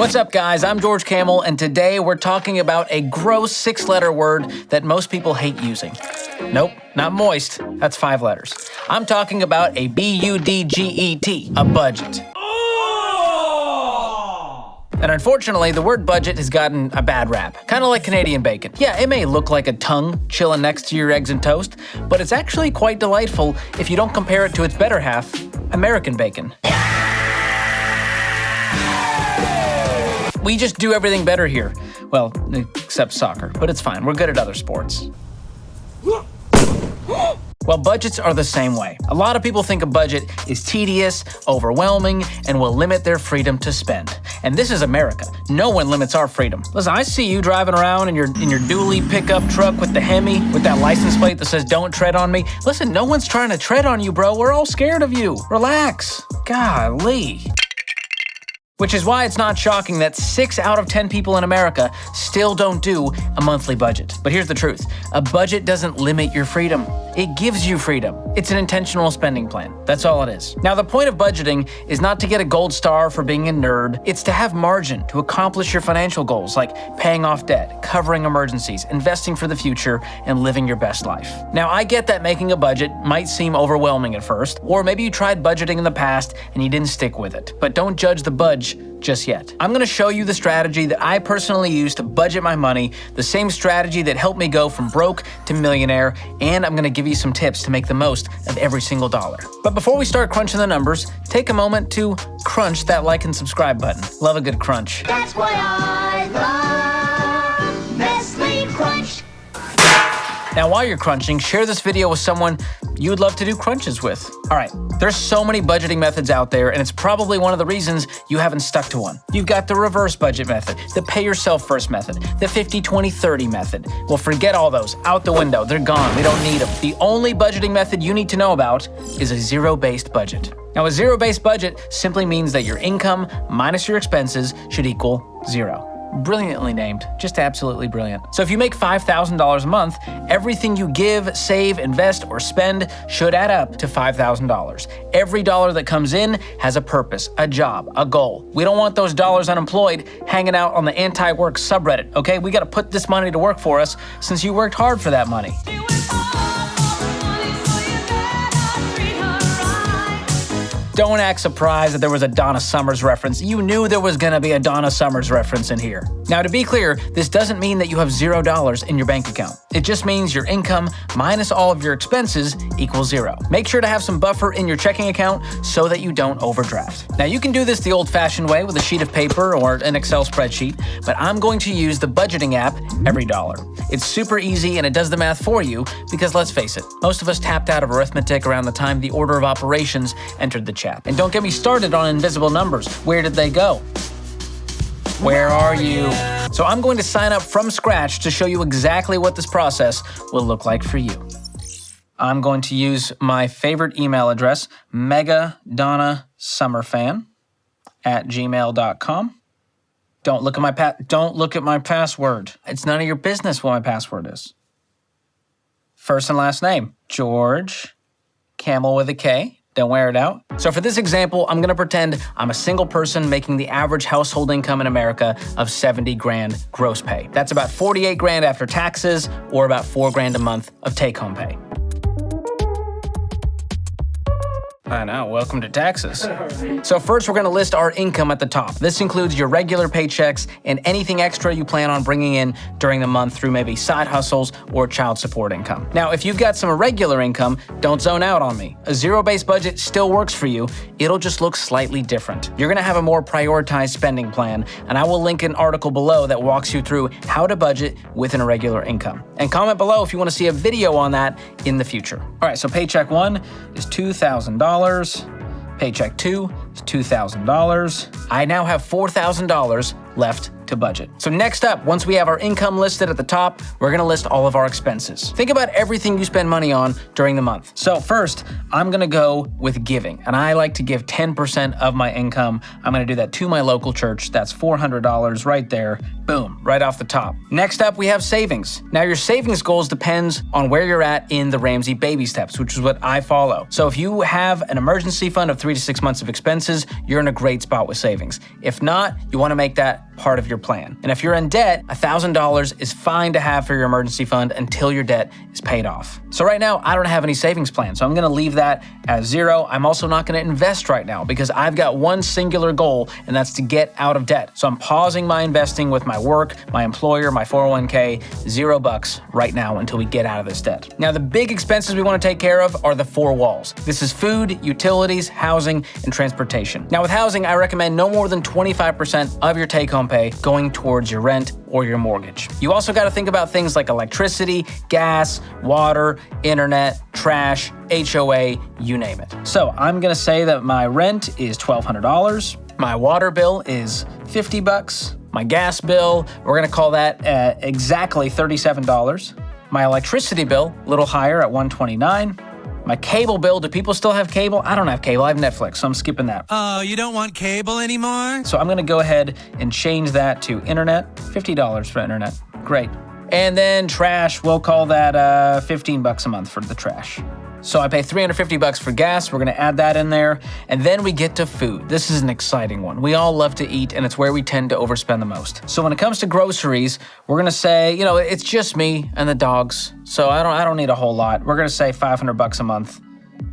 What's up, guys? I'm George Kamel, and today we're talking about a gross 6-letter word that most people hate using. Nope, not moist. That's 5 letters. I'm talking about a B-U-D-G-E-T, a budget. And unfortunately, the word budget has gotten a bad rap, kind of like Canadian bacon. Yeah, it may look like a tongue chilling next to your eggs and toast, but it's actually quite delightful if you don't compare it to its better half, American bacon. We just do everything better here. Well, except soccer, but it's fine. We're good at other sports. Well, budgets are the same way. A lot of people think a budget is tedious, overwhelming, and will limit their freedom to spend. And this is America. No one limits our freedom. Listen, I see you driving around in your dually pickup truck with the Hemi, with that license plate that says "Don't tread on me." Listen, no one's trying to tread on you, bro. We're all scared of you. Relax. Golly. Which is why it's not shocking that 6 out of 10 people in America still don't do a monthly budget. But here's the truth. A budget doesn't limit your freedom. It gives you freedom. It's an intentional spending plan. That's all it is. Now, the point of budgeting is not to get a gold star for being a nerd. It's to have margin to accomplish your financial goals, like paying off debt, covering emergencies, investing for the future, and living your best life. Now, I get that making a budget might seem overwhelming at first, or maybe you tried budgeting in the past and you didn't stick with it. But don't judge the budge just yet. I'm gonna show you the strategy that I personally use to budget my money, the same strategy that helped me go from broke to millionaire, and I'm gonna give you some tips to make the most of every single dollar. But before we start crunching the numbers, take a moment to crunch that like and subscribe button. Love a good crunch. That's why I love Nestle Crunch. Now, while you're crunching, share this video with someone you would love to do crunches with. All right, there's so many budgeting methods out there, and it's probably one of the reasons you haven't stuck to one. You've got the reverse budget method, the pay yourself first method, the 50-20-30 method. Well, forget all those. Out the window. They're gone. We don't need them. The only budgeting method you need to know about is a zero-based budget. Now, a zero-based budget simply means that your income minus your expenses should equal 0. Brilliantly named, just absolutely brilliant. So if you make $5,000 a month, everything you give, save, invest, or spend should add up to $5,000. Every dollar that comes in has a purpose, a job, a goal. We don't want those dollars unemployed hanging out on the anti-work subreddit, okay? We gotta put this money to work for us since you worked hard for that money. Don't act surprised that there was a Donna Summers reference. You knew there was gonna be a Donna Summers reference in here. Now, to be clear, this doesn't mean that you have $0 in your bank account. It just means your income minus all of your expenses equals 0. Make sure to have some buffer in your checking account so that you don't overdraft. Now, you can do this the old-fashioned way with a sheet of paper or an Excel spreadsheet, but I'm going to use the budgeting app, EveryDollar. It's super easy and it does the math for you because let's face it, most of us tapped out of arithmetic around the time the order of operations entered the chat. And don't get me started on invisible numbers. Where did they go? Where are you? So I'm going to sign up from scratch to show you exactly what this process will look like for you. I'm going to use my favorite email address, megadonnasummerfan@gmail.com. Don't look at my password. It's none of your business what my password is. First and last name, George, Kamel with a K. Don't wear it out. So for this example, I'm gonna pretend I'm a single person making the average household income in America of 70 grand gross pay. That's about 48 grand after taxes, or about 4 grand a month of take-home pay. I know, welcome to taxes. So first we're gonna list our income at the top. This includes your regular paychecks and anything extra you plan on bringing in during the month through maybe side hustles or child support income. Now, if you've got some irregular income, don't zone out on me. A zero-based budget still works for you. It'll just look slightly different. You're gonna have a more prioritized spending plan, and I will link an article below that walks you through how to budget with an irregular income. And comment below if you wanna see a video on that in the future. All right, so paycheck 1 is $2,000. Paycheck 2 is $2,000. I now have $4,000 left to budget. So next up, once we have our income listed at the top, we're gonna list all of our expenses. Think about everything you spend money on during the month. So first, I'm gonna go with giving, and I like to give 10% of my income. I'm gonna do that to my local church. That's $400 right there. Boom, right off the top. Next up, we have savings. Now your savings goals depends on where you're at in the Ramsey baby steps, which is what I follow. So if you have an emergency fund of 3 to 6 months of expenses, you're in a great spot with savings. If not, you wanna make that part of your plan. And if you're in debt, $1,000 is fine to have for your emergency fund until your debt is paid off. So right now, I don't have any savings plan, so I'm gonna leave that as 0. I'm also not gonna invest right now because I've got one singular goal, and that's to get out of debt. So I'm pausing my investing with my work, my employer, my 401k, $0 right now until we get out of this debt. Now, the big expenses we wanna take care of are the 4 walls. This is food, utilities, housing, and transportation. Now with housing, I recommend no more than 25% of your take-home pay going towards your rent or your mortgage. You also got to think about things like electricity, gas, water, internet, trash, HOA, you name it. So I'm going to say that my rent is $1,200. My water bill is $50. My gas bill, we're going to call that exactly $37. My electricity bill, a little higher at $129. My cable bill, do people still have cable? I don't have cable, I have Netflix, so I'm skipping that. Oh, you don't want cable anymore? So I'm gonna go ahead and change that to internet, $50 for internet, great. And then trash, we'll call that $15 a month for the trash. So I pay $350 for gas, we're gonna add that in there. And then we get to food. This is an exciting one. We all love to eat, and it's where we tend to overspend the most. So when it comes to groceries, we're gonna say, it's just me and the dogs, so I don't need a whole lot. We're gonna say $500 a month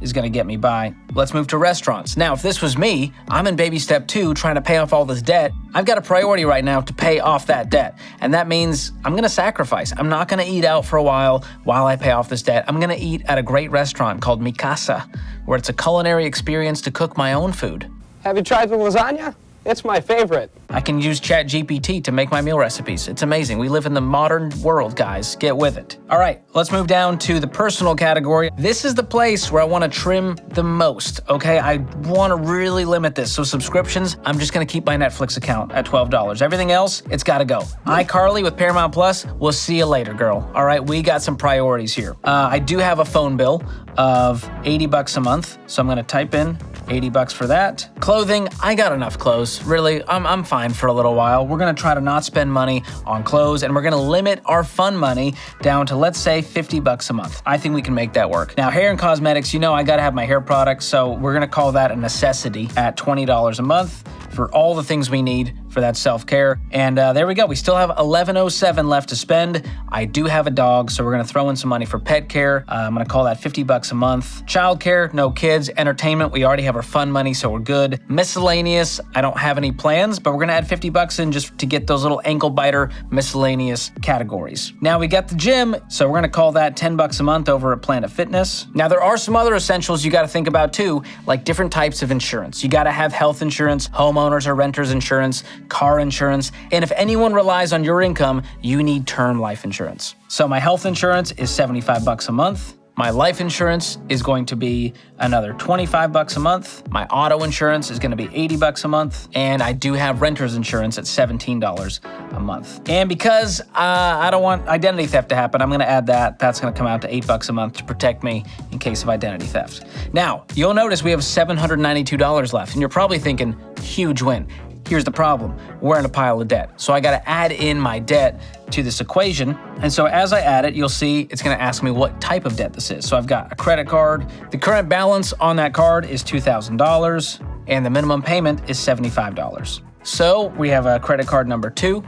is gonna get me by. Let's move to restaurants. Now, if this was me, I'm in baby step 2 trying to pay off all this debt. I've got a priority right now to pay off that debt. And that means I'm gonna sacrifice. I'm not gonna eat out for a while I pay off this debt. I'm gonna eat at a great restaurant called Mi Casa, where it's a culinary experience to cook my own food. Have you tried the lasagna? It's my favorite. I can use ChatGPT to make my meal recipes. It's amazing. We live in the modern world, guys. Get with it. All right, let's move down to the personal category. This is the place where I want to trim the most, okay? I want to really limit this. So subscriptions, I'm just going to keep my Netflix account at $12. Everything else, it's got to go. iCarly with Paramount Plus, we'll see you later, girl. All right, we got some priorities here. I do have a phone bill of $80 a month, so I'm going to type in $80 for that. Clothing, I got enough clothes. Really, I'm fine for a little while. We're gonna try to not spend money on clothes, and we're gonna limit our fun money down to, let's say, $50 a month. I think we can make that work. Now, hair and cosmetics, I gotta have my hair products, so we're gonna call that a necessity at $20 a month for all the things we need for that self-care. And there we go. We still have $11.07 left to spend. I do have a dog, so we're gonna throw in some money for pet care. I'm gonna call that $50 a month. Childcare, no kids. Entertainment, we already have our fun money, so we're good. Miscellaneous, I don't have any plans, but we're gonna add $50 in just to get those little ankle biter miscellaneous categories. Now we got the gym, so we're gonna call that $10 a month over at Planet Fitness. Now there are some other essentials you gotta think about too, like different types of insurance. You gotta have health insurance, homeowners or renters insurance, car insurance, and if anyone relies on your income, you need term life insurance. So my health insurance is $75 a month. My life insurance is going to be another $25 a month. My auto insurance is going to be $80 a month. And I do have renter's insurance at $17 a month. And because I don't want identity theft to happen, I'm going to add that. That's going to come out to $8 a month to protect me in case of identity theft. Now, you'll notice we have $792 left. And you're probably thinking, huge win. Here's the problem. We're in a pile of debt. So I got to add in my debt to this equation. And so as I add it, you'll see it's going to ask me what type of debt this is. So I've got a credit card. The current balance on that card is $2,000 and the minimum payment is $75. So we have a credit card number 2.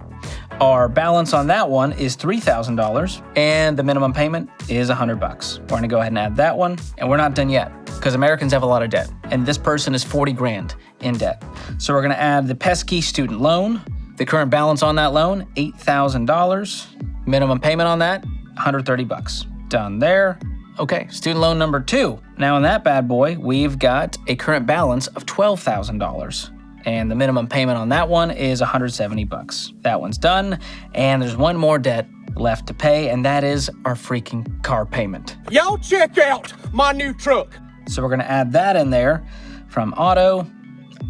Our balance on that one is $3,000 and the minimum payment is $100. We're going to go ahead and add that one, and we're not done yet because Americans have a lot of debt and this person is 40 grand in debt. So we're going to add the pesky student loan. The current balance on that loan, $8,000. Minimum payment on that, $130. Done there. Okay, student loan number 2. Now in that bad boy, we've got a current balance of $12,000. And the minimum payment on that one is $170. That one's done. And there's one more debt left to pay, and that is our freaking car payment. Y'all check out my new truck. So we're gonna add that in there from auto,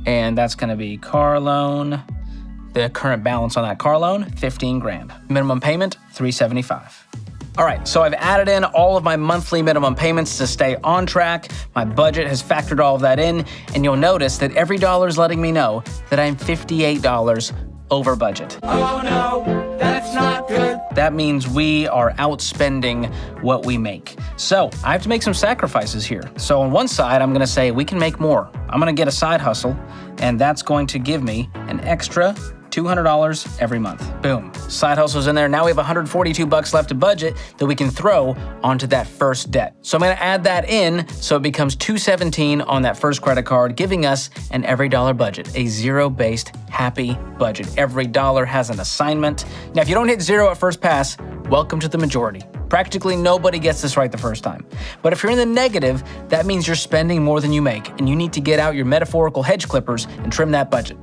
and that's gonna be car loan The current balance on that car loan, 15 grand. Minimum payment, $375. All right, so I've added in all of my monthly minimum payments to stay on track. My budget has factored all of that in, and you'll notice that every dollar is letting me know that I'm $58 over budget. Oh no, that's not good. That means we are outspending what we make. So I have to make some sacrifices here. So on one side, I'm gonna say we can make more. I'm gonna get a side hustle, and that's going to give me an extra $200 every month. Boom. Side hustle's in there. Now we have $142 left to budget that we can throw onto that first debt. So I'm gonna add that in so it becomes $217 on that first credit card, giving us an every dollar budget, a zero-based happy budget. Every dollar has an assignment. Now, if you don't hit zero at first pass, welcome to the majority. Practically nobody gets this right the first time. But if you're in the negative, that means you're spending more than you make, and you need to get out your metaphorical hedge clippers and trim that budget.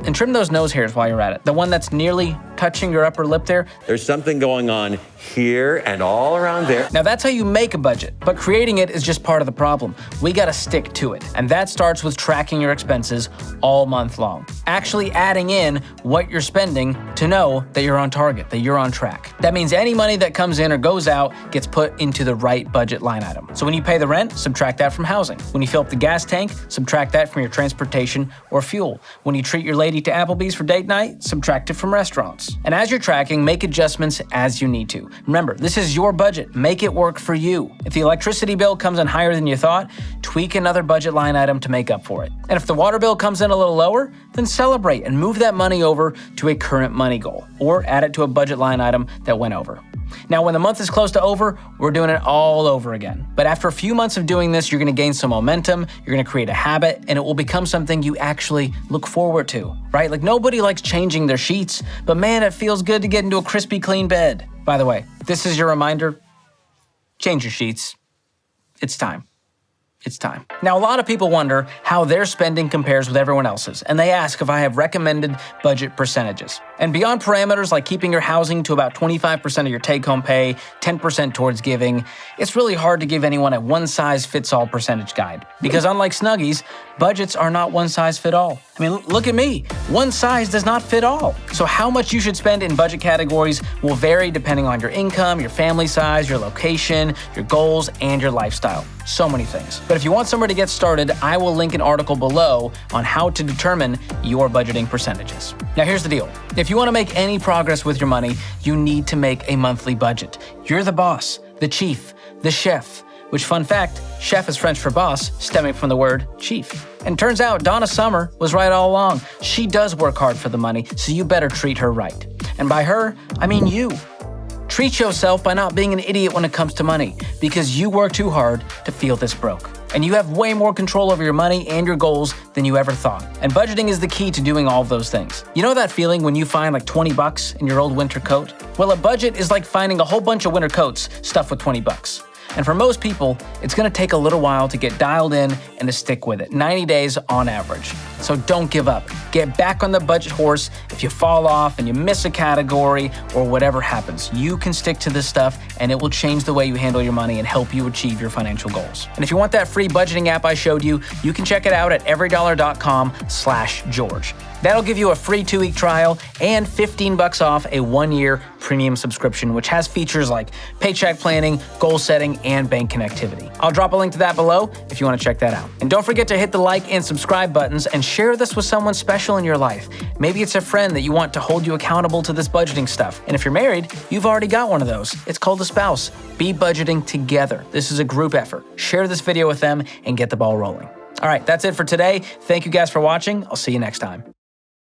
And trim those nose hairs while you're at it. The one that's nearly touching your upper lip there. There's something going on here and all around there. Now that's how you make a budget, but creating it is just part of the problem. We gotta stick to it. And that starts with tracking your expenses all month long. Actually adding in what you're spending to know that you're on target, that you're on track. That means any money that comes in or goes out gets put into the right budget line item. So when you pay the rent, subtract that from housing. When you fill up the gas tank, subtract that from your transportation or fuel. When you treat your lady to Applebee's for date night, subtract it from restaurants. And as you're tracking, make adjustments as you need to. Remember, this is your budget. Make it work for you. If the electricity bill comes in higher than you thought, tweak another budget line item to make up for it. And if the water bill comes in a little lower, then celebrate and move that money over to a current money goal, or add it to a budget line item that went over. Now, when the month is close to over, we're doing it all over again. But after a few months of doing this, you're gonna gain some momentum, you're gonna create a habit, and it will become something you actually look forward to, right? Like, nobody likes changing their sheets, but man, it feels good to get into a crispy clean bed. By the way, this is your reminder, change your sheets. It's time. It's time. Now, a lot of people wonder how their spending compares with everyone else's, and they ask if I have recommended budget percentages. And beyond parameters like keeping your housing to about 25% of your take-home pay, 10% towards giving, it's really hard to give anyone a one-size-fits-all percentage guide. Because unlike Snuggies, budgets are not one-size-fit-all. I mean, look at me. One size does not fit all. So how much you should spend in budget categories will vary depending on your income, your family size, your location, your goals, and your lifestyle. So many things. But if you want somewhere to get started, I will link an article below on how to determine your budgeting percentages. Now, here's the deal. If you want to make any progress with your money, you need to make a monthly budget. You're the boss, the chief, the chef, which, fun fact, chef is French for boss, stemming from the word chief. And turns out Donna Summer was right all along. She does work hard for the money, so you better treat her right. And by her, I mean you. Treat yourself by not being an idiot when it comes to money, because you work too hard to feel this broke. And you have way more control over your money and your goals than you ever thought. And budgeting is the key to doing all of those things. You know that feeling when you find like $20 in your old winter coat? Well, a budget is like finding a whole bunch of winter coats stuffed with $20. And for most people, it's gonna take a little while to get dialed in and to stick with it, 90 days on average. So don't give up. Get back on the budget horse. If you fall off and you miss a category or whatever happens, you can stick to this stuff and it will change the way you handle your money and help you achieve your financial goals. And if you want that free budgeting app I showed you, you can check it out at everydollar.com/George. That'll give you a free 2-week trial and $15 off a 1-year premium subscription, which has features like paycheck planning, goal setting, and bank connectivity. I'll drop a link to that below if you want to check that out. And don't forget to hit the like and subscribe buttons and share this with someone special in your life. Maybe it's a friend that you want to hold you accountable to this budgeting stuff. And if you're married, you've already got one of those. It's called a spouse. Be budgeting together. This is a group effort. Share this video with them and get the ball rolling. All right, that's it for today. Thank you guys for watching. I'll see you next time.